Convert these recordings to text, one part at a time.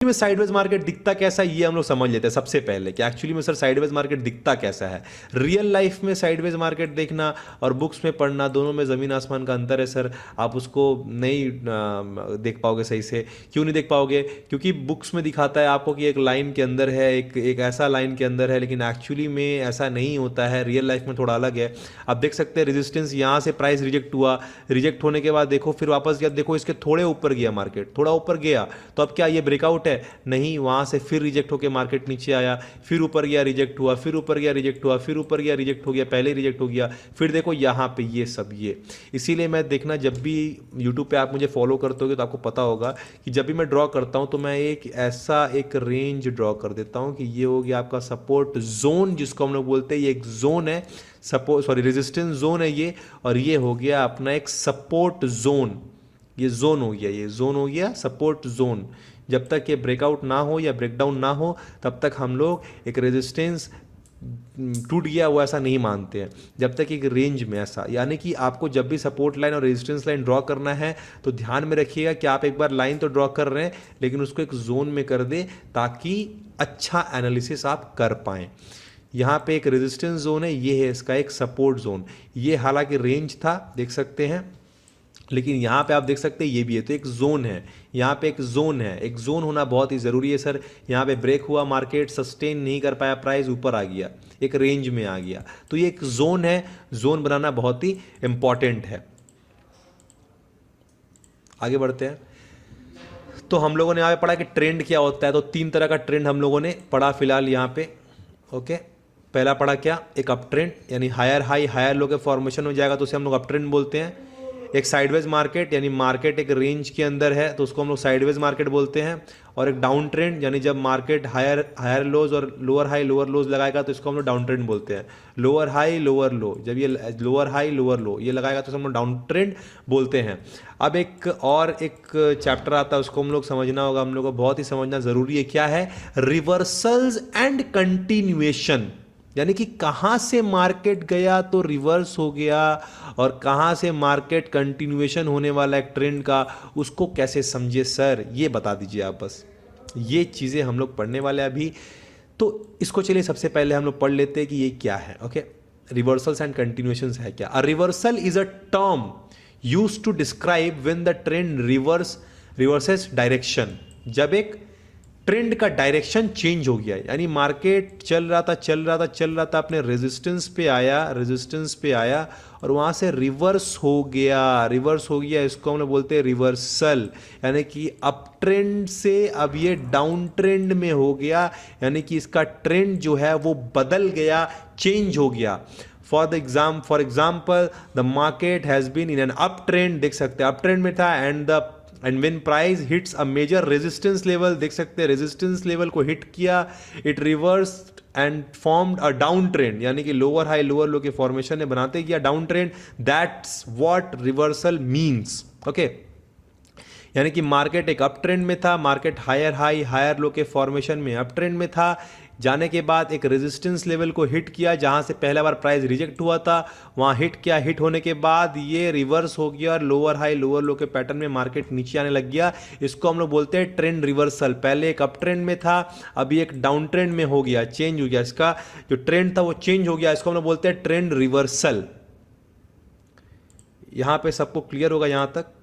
में sideways market दिखता कैसा है ये हम लोग समझ लेते हैं सबसे पहले कि एक्चुअली में सर साइडवेज मार्केट दिखता कैसा है। रियल लाइफ में साइडवेज मार्केट देखना और बुक्स में पढ़ना दोनों में ज़मीन आसमान का अंतर है सर। आप उसको नहीं देख पाओगे सही से। क्यों नहीं देख पाओगे? क्योंकि बुक्स में दिखाता है आपको कि एक लाइन के अंदर है, एक ऐसा लाइन के अंदर है, लेकिन एक्चुअली में ऐसा नहीं होता है। रियल लाइफ में थोड़ा अलग है। आप देख सकते हैं रेजिस्टेंस, यहाँ से प्राइस रिजेक्ट हुआ, रिजेक्ट होने के बाद देखो फिर वापस गया, देखो इसके थोड़े ऊपर गया मार्केट, थोड़ा ऊपर गया तो अब क्या ये ब्रेकआउट है? नहीं, वहां से फिर रिजेक्ट होकर मार्केट नीचे आया, फिर ऊपर गया रिजेक्ट हुआ, फिर ऊपर गया रिजेक्ट हुआ, फिर ऊपर गया रिजेक्ट हो गया, पहले रिजेक्ट हो गया, फिर देखो यहाँ पे ये सब ये। इसीलिए मैं देखना जब भी यूट्यूब पे आप मुझे फॉलो करते होगे तो आपको पता होगा कि जब भी मैं ड्रॉ करता हूँ तो मैं एक ऐसा एक रेंज ड्रॉ कर देता हूँ कि ये हो गया आपका सपोर्ट जोन, जिसको हम लोग बोलते हैं ये एक जोन है, सपोर्ट सॉरी रेजिस्टेंस जोन है ये, और ये हो गया अपना एक सपोर्ट जोन। ये जोन हो गया, ये जोन हो गया सपोर्ट जोन। जब तक ये ब्रेकआउट ना हो या ब्रेकडाउन ना हो तब तक हम लोग एक रेजिस्टेंस टूट गया वो ऐसा नहीं मानते हैं। जब तक एक रेंज में ऐसा, यानी कि आपको जब भी सपोर्ट लाइन और रेजिस्टेंस लाइन ड्रॉ करना है तो ध्यान में रखिएगा कि आप एक बार लाइन तो ड्रॉ कर रहे हैं लेकिन उसको एक जोन में कर दे ताकि अच्छा एनालिसिस आप कर पाएँ। यहाँ पे एक रेजिस्टेंस जोन है, ये है इसका एक सपोर्ट जोन। ये हालांकि रेंज था देख सकते हैं, लेकिन यहाँ पे आप देख सकते हैं ये भी है, तो एक जोन है, यहाँ पे एक जोन है। एक जोन होना बहुत ही ज़रूरी है सर। यहाँ पे ब्रेक हुआ, मार्केट सस्टेन नहीं कर पाया, प्राइस ऊपर आ गया, एक रेंज में आ गया, तो ये एक जोन है। जोन बनाना बहुत ही इंपॉर्टेंट है। आगे बढ़ते हैं। तो हम लोगों ने यहाँ पे पढ़ा कि ट्रेंड क्या होता है। तो 3 तरह का ट्रेंड हम लोगों ने पढ़ा फिलहाल यहाँ पे। ओके, पहला पढ़ा क्या? एक अप ट्रेंड, यानी हायर हाई हायर लो के फॉर्मेशन हो जाएगा तो उसे हम लोग अप ट्रेंड बोलते हैं। एक साइडवेज मार्केट, यानी मार्केट एक रेंज के अंदर है तो उसको हम लोग साइडवेज मार्केट बोलते हैं। और एक डाउन ट्रेंड, यानी जब मार्केट हायर लोज और लोअर हाई लोअर लोज लगाएगा तो इसको हम लोग डाउन ट्रेंड बोलते हैं। लोअर हाई लोअर लो, जब ये लोअर हाई लोअर लो ये लगाएगा तो हम लोग डाउन ट्रेंड बोलते हैं। अब एक और एक चैप्टर आता है, उसको हम लोग समझना होगा, हम लोग को बहुत ही समझना जरूरी है। क्या है? रिवर्सल्स एंड कंटिन्यूएशन, यानी कि कहां से मार्केट गया तो रिवर्स हो गया और कहां से मार्केट कंटिन्यूएशन होने वाला एक ट्रेंड का, उसको कैसे समझे सर, ये बता दीजिए आप। बस ये चीज़ें हम लोग पढ़ने वाले हैं अभी। तो इसको चलिए सबसे पहले हम लोग पढ़ लेते हैं कि ये क्या है। ओके, रिवर्सल्स एंड कंटिन्यूएशंस है क्या? A reversal is a term used to describe when the trend reverses direction. जब एक ट्रेंड का डायरेक्शन चेंज हो गया, यानी मार्केट चल रहा था अपने रेजिस्टेंस पे आया और वहां से रिवर्स हो गया, इसको हम लोग बोलते हैं रिवर्सल। यानी कि अप ट्रेंड से अब ये डाउन ट्रेंड में हो गया, यानी कि इसका ट्रेंड जो है वो बदल गया, चेंज हो गया। For example the market has been in an up trend, देख सकते हैं अप ट्रेंड में था, and when price hits a major resistance level, देख सकते हैं रेजिस्टेंस लेवल को हिट किया, it reversed and formed a down trend, यानी कि लोअर हाई लोअर लो के फॉर्मेशन ने बनाते गया down trend. That's what reversal means. Okay, यानी कि मार्केट एक अप ट्रेंड में था, market higher high higher low के फॉर्मेशन में अप ट्रेंड में था, जाने के बाद एक रेजिस्टेंस लेवल को हिट किया जहां से पहला बार प्राइस रिजेक्ट हुआ था, वहां हिट किया, हिट होने के बाद ये रिवर्स हो गया और लोअर हाई लोअर लो के पैटर्न में मार्केट नीचे आने लग गया। इसको हम लोग बोलते हैं ट्रेंड रिवर्सल। पहले एक अप ट्रेंड में था, अभी एक डाउन ट्रेंड में हो गया, चेंज हो गया, इसका जो ट्रेंड था वो चेंज हो गया, इसको हम लोग बोलते हैं ट्रेंड रिवर्सल। यहां पे सबको क्लियर होगा यहां तक?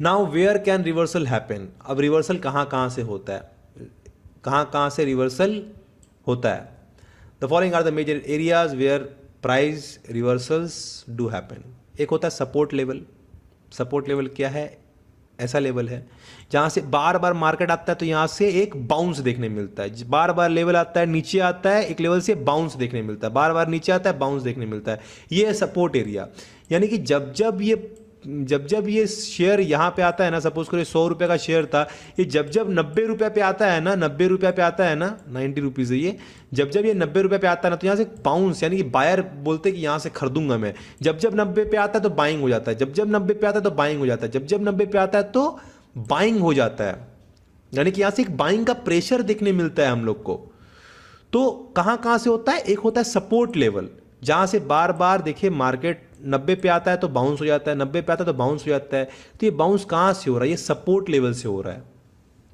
Now where can reversal happen? अब रिवर्सल कहां से होता है, कहां से रिवर्सल होता है? The following are the major areas where price reversals do happen. एक होता है सपोर्ट लेवल। सपोर्ट लेवल क्या है? ऐसा लेवल है जहां से बार बार मार्केट आता है तो यहां से एक बाउंस देखने मिलता है, बार बार लेवल आता है नीचे आता है, एक लेवल से बाउंस देखने मिलता है, बार बार नीचे आता है बाउंस देखने मिलता है, ये है सपोर्ट एरिया। यानी कि जब ये शेयर यहाँ पे आता है ना, सपोज करो 100 रुपये का शेयर था, ये जब 90 रुपये पे आता है ना, 90 रुपये पे आता है ना, 90 रुपीज़ है ये, जब ये 90 रुपये पे आता है ना तो यहाँ से बाउंस, यानी कि बायर बोलते हैं कि यहाँ से खरीदूंगा मैं, जब 90 पे आता है तो बाइंग हो जाता है, जब 90 पे आता है तो बाइंग हो जाता है, जब 90 पे आता है तो बाइंग हो जाता है, यानी कि यहाँ से एक बाइंग का प्रेशर देखने मिलता है हम लोग को। तो कहाँ से होता है? एक होता है सपोर्ट लेवल, जहां से बार बार देखिए मार्केट 90 पे आता है तो बाउंस हो जाता है, 90 पे आता है तो बाउंस हो जाता है। तो ये बाउंस कहां से हो रहा है? ये सपोर्ट लेवल से हो रहा है।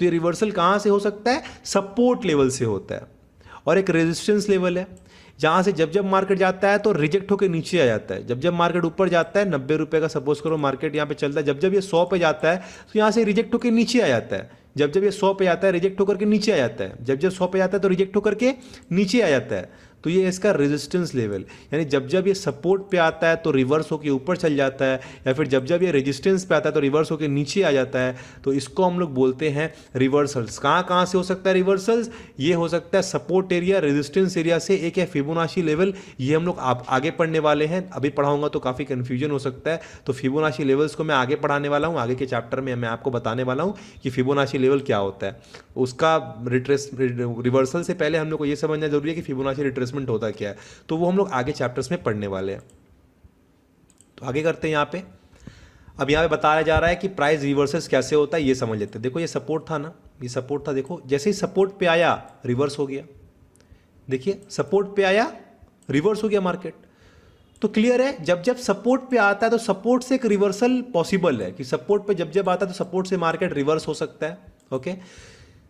तो ये रिवर्सल कहाँ से हो सकता है? सपोर्ट लेवल से होता है। और एक रेजिस्टेंस लेवल है जहाँ से जब जब मार्केट जाता है तो रिजेक्ट होकर नीचे आ जाता है। जब जब मार्केट ऊपर जाता है 90 रुपये का सपोज करो मार्केट यहाँ पे चलता है, जब जब ये 100 पे जाता है तो यहाँ से रिजेक्ट होकर नीचे आ जाता है। जब जब ये 100 पे जाता है रिजेक्ट होकर के नीचे आ जाता है। जब जब 100 पे जाता है तो रिजेक्ट होकर के नीचे आ जाता है। तो ये इसका रेजिस्टेंस लेवल, यानी जब जब ये सपोर्ट पे आता है तो रिवर्स होकर ऊपर चल जाता है, या फिर जब जब ये रेजिस्टेंस पे आता है तो रिवर्स होकर नीचे आ जाता है। तो इसको हम लोग बोलते हैं रिवर्सल्स। कहाँ कहाँ से हो सकता है रिवर्सल्स? ये हो सकता है सपोर्ट एरिया, रेजिस्टेंस एरिया से। एक है फिबोनाची लेवल, ये हम लोग आगे पढ़ने वाले हैं। अभी पढ़ाऊंगा तो काफ़ी कन्फ्यूजन हो सकता है, तो फिबोनाची लेवल्स को मैं आगे पढ़ाने वाला हूँ। आगे के चैप्टर में मैं आपको बताने वाला हूँ कि फिबोनाची लेवल क्या होता है। उसका रिवर्सल से पहले हम लोग को ये समझना जरूरी है कि फिबोनाची रिट्रेसमेंट होता क्या है, तो वो हम लोग आगे चैप्टर्स में पढ़ने वाले हैं। तो आगे करते हैं यहाँ पे। अब यहाँ पे बताया जा रहा है कि प्राइस रिवर्सल्स कैसे होता है, ये समझ लेते हैं। देखो ये सपोर्ट था ना, ये सपोर्ट था। देखो जैसे ही सपोर्ट पे आया रिवर्स हो गया। देखिए सपोर्ट पे आया रिवर्स हो गया मार्केट। तो क्लियर है, जब जब सपोर्ट पे आता है तो सपोर्ट से एक रिवर्सल पॉसिबल है, कि सपोर्ट पे जब जब आता है तो सपोर्ट से मार्केट रिवर्स हो सकता है। Okay,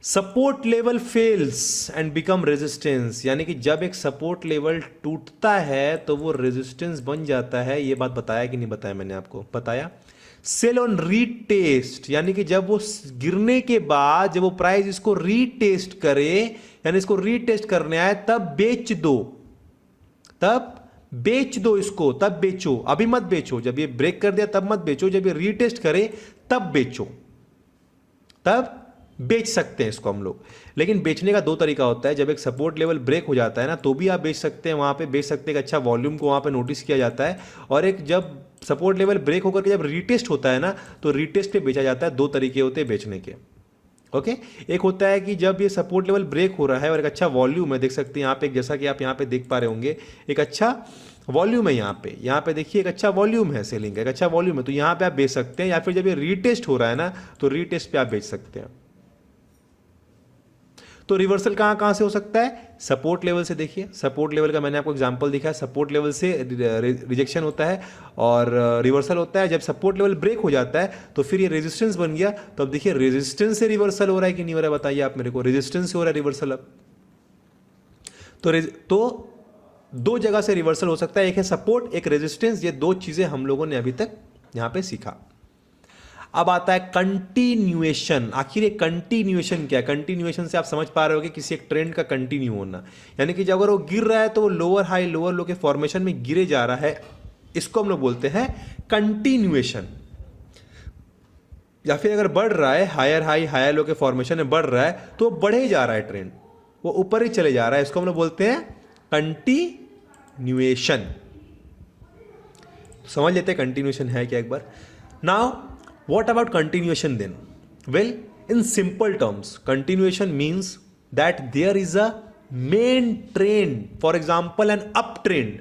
support level fails and become resistance, यानी कि जब एक सपोर्ट लेवल टूटता है तो वो रेजिस्टेंस बन जाता है। ये बात बताया कि नहीं बताया? मैंने आपको बताया। सेल ऑन रीटेस्ट, यानी कि जब वो गिरने के बाद जब वो प्राइस इसको रीटेस्ट करे, यानी इसको रीटेस्ट करने आए, तब बेच दो, तब बेच दो इसको, तब बेचो। अभी मत बेचो, जब ये ब्रेक कर दिया तब मत बेचो, जब ये रीटेस्ट करे तब बेचो, तब बेच सकते हैं इसको हम लोग। लेकिन बेचने का दो तरीका होता है। जब एक सपोर्ट लेवल ब्रेक हो जाता है ना, तो भी आप बेच सकते हैं, वहां पे बेच सकते हैं, एक अच्छा वॉल्यूम को वहां पे नोटिस किया जाता है। और एक जब सपोर्ट लेवल ब्रेक होकर के जब रीटेस्ट होता है ना, तो रीटेस्ट पे बेचा जाता है। दो तरीके होते हैं बेचने के। ओके, एक होता है कि जब ये सपोर्ट लेवल ब्रेक हो रहा है और एक अच्छा वॉल्यूम है, देख सकते हैं यहाँ पे, जैसा कि आप यहाँ पे देख पा रहे होंगे, एक अच्छा वॉल्यूम है यहाँ पे देखिए, एक अच्छा वॉल्यूम है सेलिंग का, एक अच्छा वॉल्यूम है, तो यहाँ पे आप बेच सकते हैं। या फिर जब ये रीटेस्ट हो रहा है ना, तो रीटेस्ट पे आप बेच सकते हैं। तो रिवर्सल कहां कहां से हो सकता है? सपोर्ट लेवल से। देखिए सपोर्ट लेवल का मैंने आपको एग्जांपल दिखाया, सपोर्ट लेवल से रिजेक्शन होता है और रिवर्सल होता है। जब सपोर्ट लेवल ब्रेक हो जाता है तो फिर ये रेजिस्टेंस बन गया। तो अब देखिए रेजिस्टेंस से रिवर्सल हो रहा है कि नहीं हो रहा है, बताइए आप मेरे को। रेजिस्टेंस से हो रहा है रिवर्सल अब। तो दो जगह से रिवर्सल हो सकता है, एक है सपोर्ट, एक रेजिस्टेंस। ये दो चीजें हम लोगों ने अभी तक यहां पे सीखा। अब आता है कंटिन्यूएशन। आखिर ये कंटिन्यूएशन क्या है? कंटिन्यूएशन से आप समझ पा रहे हो कि किसी एक ट्रेंड का कंटिन्यू होना, यानी कि जब अगर वो गिर रहा है तो वो लोअर हाई लोअर लो के फॉर्मेशन में गिरे जा रहा है, इसको हम लोग बोलते हैं कंटिन्यूएशन। या फिर अगर बढ़ रहा है, हायर हाई हायर लो के फॉर्मेशन में बढ़ रहा है, तो बढ़े जा रहा है ट्रेंड, वो ऊपर ही चले जा रहा है, इसको हम लोग बोलते हैं कंटिन्यूएशन। समझ लेते हैं कंटिन्यूएशन है क्या एक बार। Now what about continuation then? Well, in simple terms, continuation means that there is a main trend, for example an uptrend.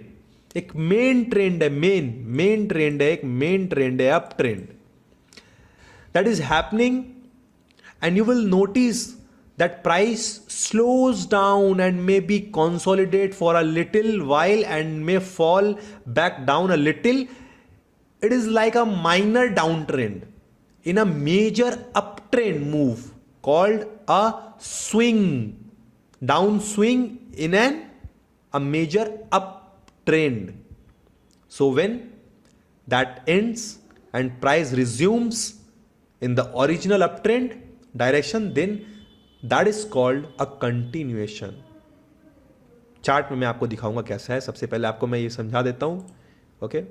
एक main trend है, main trend है, एक main trend है, uptrend that is happening, and you will notice that price slows down and maybe consolidate for a little while and may fall back down a little. It is like a minor downtrend in a major uptrend move called a swing, downswing in a major uptrend. So when that ends and price resumes in the original uptrend direction, then that is called a continuation. Chart में मैं आपको दिखाऊंगा कैसा है। सबसे पहले आपको मैं ये समझा देता हूं। ओके,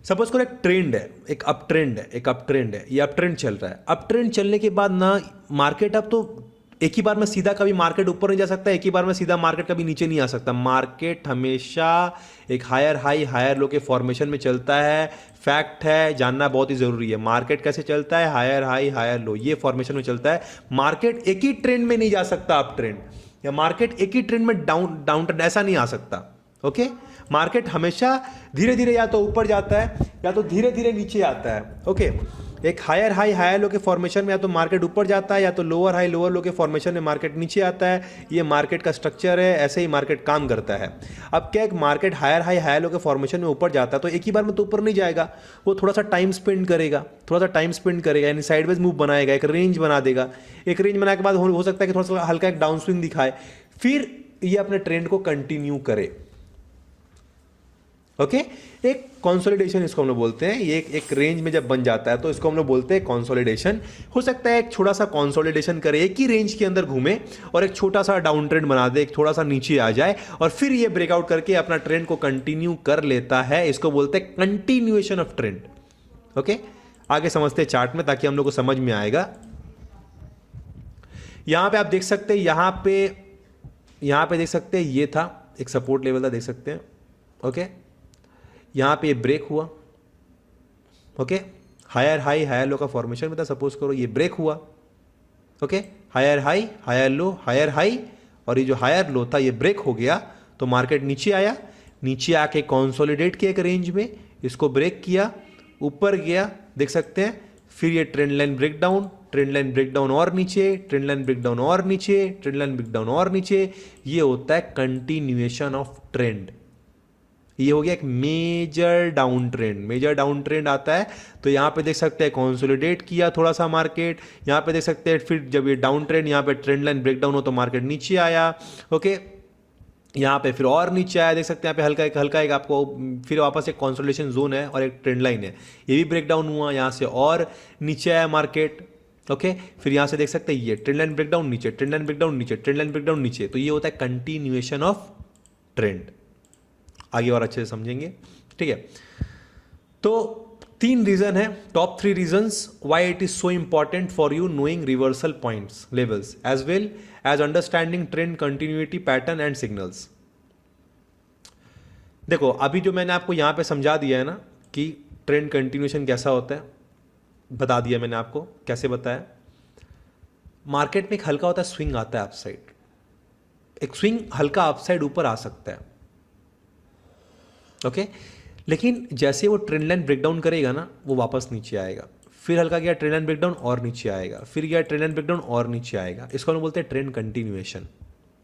सपोज करो एक ट्रेंड है, एक अप ट्रेंड है, एक अप ट्रेंड है, ये अप ट्रेंड चल रहा है। अप ट्रेंड चलने के बाद ना मार्केट, अब तो एक ही बार में सीधा कभी मार्केट ऊपर नहीं जा सकता, एक ही बार में सीधा मार्केट कभी नीचे नहीं आ सकता। मार्केट हमेशा एक हायर हाई हायर लो के फॉर्मेशन में चलता है। फैक्ट है, जानना बहुत ही जरूरी है। मार्केट कैसे चलता है? हायर हाई हायर लो, ये फॉर्मेशन में चलता है। मार्केट एक ही ट्रेंड में नहीं जा सकता अप ट्रेंड, या मार्केट एक ही ट्रेंड में डाउन ट्रेंड, ऐसा नहीं आ सकता। ओके, मार्केट हमेशा धीरे धीरे या तो ऊपर जाता है या तो धीरे धीरे नीचे आता है। ओके, एक हायर हाई हायर लो के फॉर्मेशन में या तो मार्केट ऊपर जाता है या तो लोअर हाई लोअर लो के फॉर्मेशन में मार्केट नीचे आता है। ये मार्केट का स्ट्रक्चर है, ऐसे ही मार्केट काम करता है। अब क्या, एक market higher high higher low के फॉर्मेशन में ऊपर जाता है तो एक ही बार में तो ऊपर नहीं जाएगा, वो थोड़ा सा टाइम स्पेंड करेगा, यानी साइडवेज मूव बनाएगा, एक रेंज बना देगा। एक रेंज बनाने के बाद हो सकता है कि थोड़ा सा हल्का एक डाउन स्विंग दिखाए, फिर ये अपने ट्रेंड को कंटिन्यू करे। ओके, एक कंसोलिडेशन इसको हम लोग बोलते हैं। ये एक रेंज में जब बन जाता है तो इसको हम लोग बोलते हैं कंसोलिडेशन। हो सकता है एक छोटा सा कंसोलिडेशन करे, एक ही रेंज के अंदर घूमे और एक छोटा सा डाउन ट्रेंड बना दे, एक थोड़ा सा नीचे आ जाए और फिर ये ब्रेकआउट करके अपना ट्रेंड को कंटिन्यू कर लेता है। इसको बोलते हैं कंटिन्यूएशन ऑफ ट्रेंड। ओके, आगे समझते हैं चार्ट में ताकि हम लोग को समझ में आएगा। यहां पे आप देख सकते हैं, यहां पे देख सकते हैं, ये था एक सपोर्ट लेवल था, देख सकते हैं। ओके, यहां पे ये ब्रेक हुआ। Okay, higher high higher low का फॉर्मेशन में था, सपोज करो ये ब्रेक हुआ। Okay, higher high higher low higher high, और ये जो हायर लो था ये ब्रेक हो गया तो मार्केट नीचे आया, नीचे आके कंसोलिडेट किया एक रेंज में, इसको ब्रेक किया, ऊपर गया, देख सकते हैं। फिर ये ट्रेंड लाइन ब्रेकडाउन और नीचे, ट्रेंड लाइन ब्रेकडाउन और नीचे, ट्रेंड लाइन ब्रेकडाउन और नीचे। ये होता है कंटिन्यूएशन ऑफ ट्रेंड। ये हो गया एक मेजर डाउन ट्रेंड आता है। तो यहां पे देख सकते हैं कंसोलिडेट किया थोड़ा सा मार्केट, यहां पे देख सकते हैं फिर जब ये डाउन ट्रेंड, यहां पे ट्रेंड लाइन ब्रेकडाउन हो तो मार्केट नीचे आया। ओके, यहां पे फिर और नीचे आया, देख सकते हैं यहाँ पे हल्का एक आपको फिर वापस एक कंसोलिडेशन जोन है और एक ट्रेंड लाइन है, ये भी ब्रेकडाउन हुआ, यहां से और नीचे आया मार्केट। ओके, फिर यहां से देख सकते हैं ये ट्रेंड लाइन ब्रेकडाउन नीचे, ट्रेंड लाइन ब्रेकडाउन नीचे, ट्रेंड लाइन ब्रेकडाउन नीचे। तो ये होता है कंटिन्यूएशन ऑफ ट्रेंड। आगे और अच्छे से समझेंगे, ठीक है। तो 3 रीजन है, top 3 reasons why it is so important for you knowing reversal points levels as well as understanding trend continuity pattern and signals. देखो, अभी जो मैंने आपको यहां पे समझा दिया है ना कि ट्रेंड कंटिन्यूएशन कैसा होता है, बता दिया मैंने आपको कैसे बताया। मार्केट में एक हल्का होता है स्विंग आता है अपसाइड, एक स्विंग हल्का अपसाइड ऊपर आ सकता है। ओके, लेकिन जैसे वो ट्रेंड लाइन ब्रेकडाउन करेगा ना, वो वापस नीचे आएगा, फिर हल्का गया ट्रेंड लाइन ब्रेकडाउन और नीचे आएगा, फिर गया ट्रेंड लाइन ब्रेकडाउन और नीचे आएगा। इसको हम बोलते हैं ट्रेंड कंटिन्यूएशन,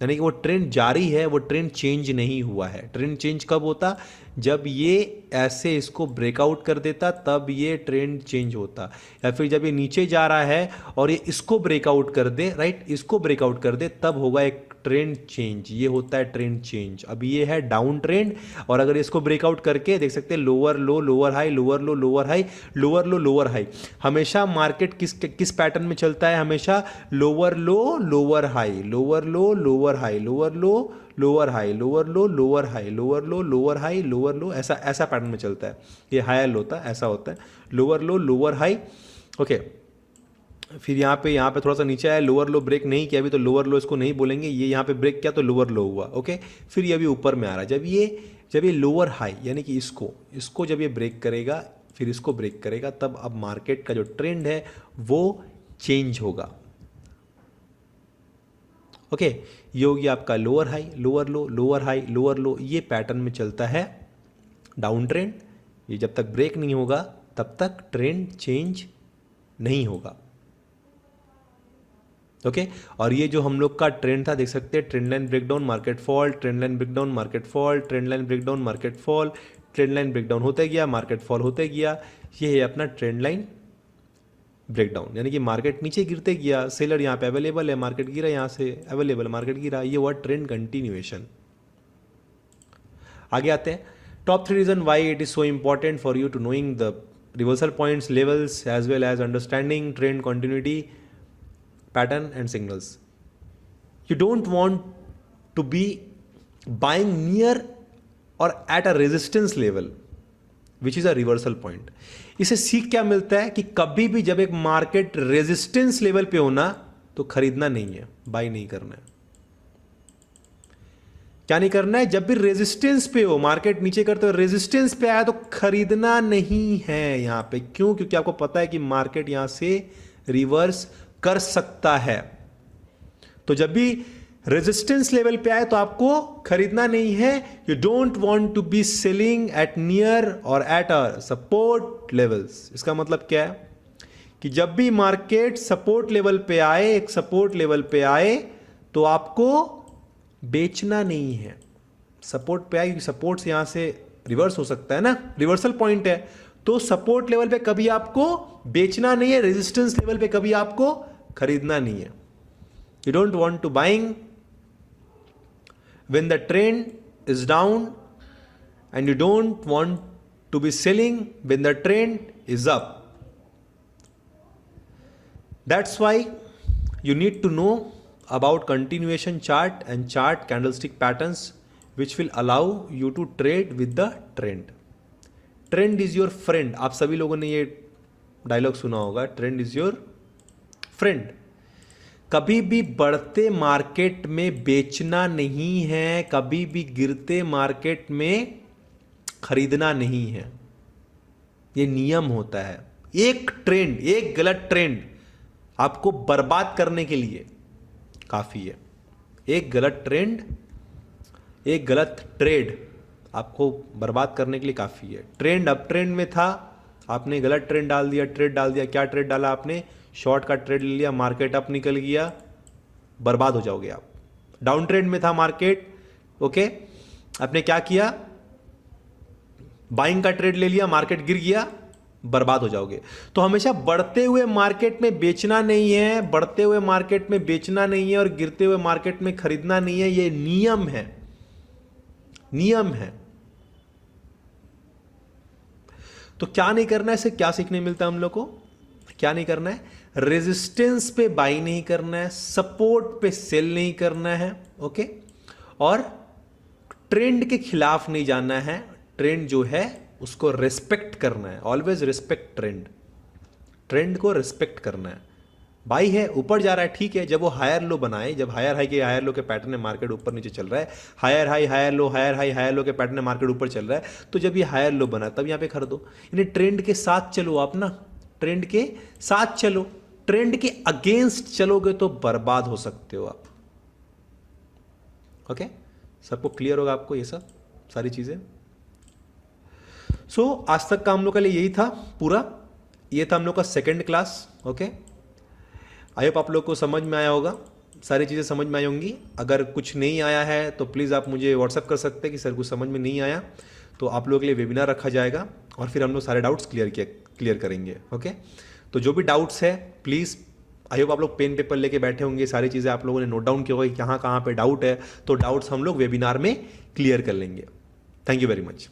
यानी कि वो ट्रेंड जारी है, वो ट्रेंड चेंज नहीं हुआ है। ट्रेंड चेंज कब होता, जब ये ऐसे इसको ब्रेकआउट कर देता तब ये ट्रेंड चेंज होता, या फिर जब ये नीचे जा रहा है और ये इसको ब्रेकआउट कर दे, राइट, इसको ब्रेकआउट कर दे, तब होगा एक ट्रेंड चेंज। ये होता है ट्रेंड चेंज। अभी ये है डाउन ट्रेंड और अगर इसको ब्रेकआउट करके देख सकते हैं लोअर लो लोअर हाई, लोअर लो लोअर हाई, लोअर लो लोअर हाई। हमेशा मार्केट किस पैटर्न में चलता है, हमेशा लोअर लो लोअर हाई, लोअर लो लोअर हाई, लोअर लो लोअर हाई, लोअर लो लोअर हाई, लोअर लो लोअर हाई, लोअर लो, ऐसा पैटर्न में चलता है। ये हायर लो होता है, ऐसा होता है, लोअर लो लोअर हाई। ओके, फिर यहाँ पे थोड़ा सा नीचे आया, लोअर लो ब्रेक नहीं किया अभी, तो लोअर लो इसको नहीं बोलेंगे, ये यहाँ पे ब्रेक किया तो लोअर लो हुआ। ओके, फिर ये अभी ऊपर में आ रहा है। जब ये लोअर हाई यानी कि इसको जब ये ब्रेक करेगा, फिर इसको ब्रेक करेगा, तब अब मार्केट का जो ट्रेंड है वो चेंज होगा। ओके, ये हो गया आपका लोअर हाई लोअर लो लोअर हाई लोअर लो, ये पैटर्न में चलता है डाउन ट्रेंड। ये जब तक ब्रेक नहीं होगा तब तक ट्रेंड चेंज नहीं होगा। ओके, और ये जो हम लोग का ट्रेंड था, देख सकते हैं trend line breakdown market fall, trend line breakdown market fall, trend line breakdown market fall, trend line breakdown होते गया, मार्केट फॉल होते गया। ये है अपना ट्रेंड लाइन ब्रेकडाउन, यानी कि मार्केट नीचे गिरते गया, सेलर यहाँ पे अवेलेबल है, मार्केट गिरा, यहाँ से अवेलेबल, मार्केट गिरा, ये हुआ ट्रेंड कंटिन्यूएशन। आगे आते हैं, top 3 reason why it is so important for you to knowing the reversal points levels as well as understanding trend continuity pattern and signals. You don't want to be buying near or at a resistance level which is a reversal point. इसे सीख क्या मिलता है कि कभी भी जब एक मार्केट रेजिस्टेंस लेवल पे होना तो खरीदना नहीं है, बाय नहीं करना है। क्या नहीं करना है, जब भी रेजिस्टेंस पे हो, मार्केट नीचे करते हो रेजिस्टेंस पे आया तो खरीदना नहीं है यहां पे। क्यों? क्योंकि आपको पता है कि मार्केट यहां से रिवर्स कर सकता है। तो जब भी रेजिस्टेंस लेवल पे आए तो आपको खरीदना नहीं है। You don't want to be selling at near और एट अ सपोर्ट लेवल्स। इसका मतलब क्या है कि जब भी मार्केट सपोर्ट लेवल पे आए, एक सपोर्ट लेवल पे आए, तो आपको बेचना नहीं है। सपोर्ट पे आए, सपोर्ट से यहां से रिवर्स हो सकता है ना, रिवर्सल पॉइंट है, तो सपोर्ट लेवल पे कभी आपको बेचना नहीं है, रेजिस्टेंस लेवल पे कभी आपको खरीदना नहीं है। You don't want to buying when the trend is down and you don't want to be selling when the trend is up. That's why you need to know about continuation chart and chart candlestick patterns which will allow you to trade with the trend. Trend is your friend. आप सभी लोगों ने ये dialogue सुना होगा, trend is your friend. कभी भी बढ़ते मार्केट में बेचना नहीं है, कभी भी गिरते मार्केट में खरीदना नहीं है. ये नियम होता है. एक ट्रेंड, एक गलत ट्रेंड आपको बर्बाद करने के लिए काफी है. एक गलत ट्रेंड, एक गलत ट्रेड आपको बर्बाद करने के लिए काफी है. ट्रेंड अप ट्रेंड में था, आपने गलत ट्रेंड डाल दिया, ट्रेड डाल दिया. क्या ट्रेड डाला आपने? शॉर्ट का ट्रेड ले लिया, मार्केट अप निकल गया, बर्बाद हो जाओगे आप. डाउन ट्रेंड में था मार्केट, ओके, आपने क्या किया? बाइंग का ट्रेड ले लिया, मार्केट गिर गया, बर्बाद हो जाओगे. तो हमेशा बढ़ते हुए मार्केट में बेचना नहीं है, बढ़ते हुए मार्केट में बेचना नहीं है और गिरते हुए मार्केट में खरीदना नहीं है. ये नियम है, नियम है. तो क्या नहीं करना है, इससे क्या सीखने मिलता है हम लोग को? क्या नहीं करना है? रेजिस्टेंस पे बाई नहीं करना है, सपोर्ट पे सेल नहीं करना है, ओके, और ट्रेंड के खिलाफ नहीं जाना है. ट्रेंड जो है उसको रिस्पेक्ट करना है. Always respect trend. ट्रेंड को रिस्पेक्ट करना है. बाई है, ऊपर जा रहा है, ठीक है. जब वो हायर लो बनाए, जब हायर हाई के हायर लो के पैटर्न में मार्केट ऊपर नीचे चल रहा है, higher high higher low, higher high higher low के पैटर्न में मार्केट ऊपर चल रहा है, तो जब ये हायर लो बना तब यहां पे खरीदो. यानी ट्रेंड के साथ चलो आप ना, ट्रेंड के साथ चलो. ट्रेंड के अगेंस्ट चलोगे तो बर्बाद हो सकते हो आप. ओके, सबको क्लियर होगा आपको ये सब सारी चीजें? सो आज तक का हम लोग के लिए यही था पूरा. ये था हम लोग का second class. Okay, I hope आप लोग को समझ में आया होगा, सारी चीज़ें समझ में आई होंगी. अगर कुछ नहीं आया है तो प्लीज़ आप मुझे व्हाट्सअप कर सकते हैं कि सर कुछ समझ में नहीं आया, तो आप लोगों के लिए वेबिनार रखा जाएगा और फिर हम लोग सारे डाउट्स क्लियर करेंगे. ओके, तो जो भी डाउट्स है प्लीज़, आई होप आप लोग पेन पेपर लेके बैठे होंगे, सारी चीज़ें आप लोगों ने नोट डाउन किया होगा कि कहाँ कहाँ पे डाउट है, तो डाउट्स हम लोग वेबिनार में क्लियर कर लेंगे. Thank you very much.